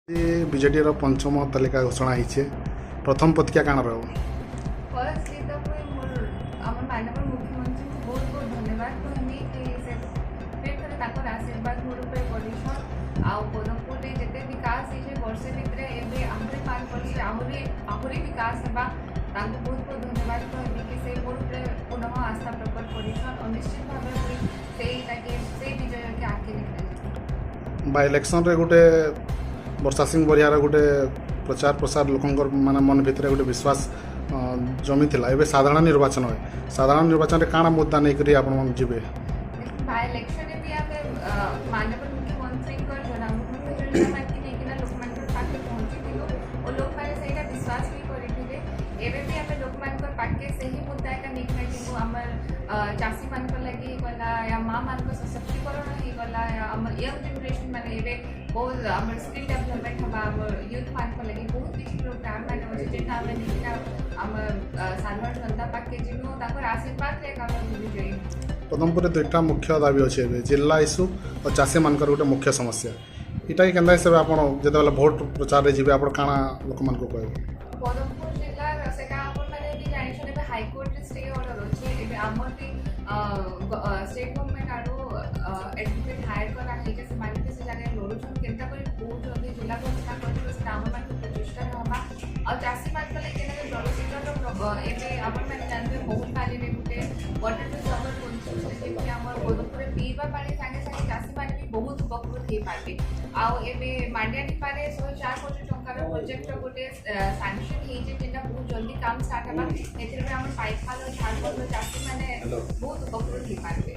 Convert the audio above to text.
BJD पंचम तालिका घोषणा होइछे प्रथम पत्रिका काण रहो फर्स्टली तो मोर आम माननीय मुख्यमंत्री को बहुत बहुत धन्यवाद कहमी कि से फिर थे आशीर्वाद मोर ऊपर पड़ीछन आ पदमपुर जिते विकास होइछे वर्षे भितर एबे आमरे 5 वर्ष आहुरी विकास हेबा तांको बहुत बहुत धन्यवाद कहमी कि से मोर ऊपर पुनः आस्था प्रकट पड़ीछन और निश्चित भाव से विजय के आगे निकल बा इलेक्शन रे गोटे वर्षा सिंह बरियार गोटे प्रचार प्रसार लोकंर माने मन भितर गोटे विश्वास जमी थिला एबे साधारण निर्वाचन है साधारण निर्वाचन रे काना मुद्दा नै करी आपण मन जिबे बाय इलेक्शन भी आमे माननीय मुख्यमंत्री को जनामुख योजना मानकी नेकिना लोक मानकर पाके पहुंची दिलो और लोक माने सेटा विश्वास भी करिथिले एबे भी आमे लोक मानकर पाके सही मुद्दा का नेकिना दिनु हमर चासी मानकर लगी गला या मां मानकर सशक्तिकरण ही गला या हमर यंग जनरेशन माने एबे बहुत हमर स्किल डेवलपमेंट हबा हमर यूथ मानकर लगी बहुत किछि प्रोग्राम माने होचे जेटा हमें नेकिना हमर साधारण जनता पाके जिनु ताकर आशीर्वाद ले काम विजयी पदमपुर दुईटा मुख्य दाबी अच्छे जिला इश्यू और चाषी मानकर गोटे मुख्य समस्या इटा केन्ता हिसाब से आप जो भोट प्रचार रे जीवे आप काना लोक मान को कहबे पदमपुर जिला सेटा आपण माने भी जानिछन एबे हाई कोर्ट स्टे ऑर्डर अछि एबे हमर भी स्टेट गवर्नमेंट आरो एडवोकेट हायर करा हे जे से माने से जाने लोरुछन केनता करी बहुत जल्दी जिला घोषणा करबो से नाम मान प्रतिष्ठा हमा और चाषी मान कले केने जलसेचन एबे आपण माने जानबे बहुत पानी रे गुटे वाटर टू सर्वर कन्स्ट्रक्शन जे हमर पदमपुर पीवा पानी संगे संगे चाषी माने भी बहुत उपकृत हे पाबे आउ एबे मांडियानी पारे 104 कोटी टंकार प्रोजेक्ट गोटे सैंक्शन हे जे जेटा बहुत जल्दी काम स्टार्ट हबा एथिरे हमर पाइप खाल झारखंड चाषी माने बहुत उपकृत हे पाबे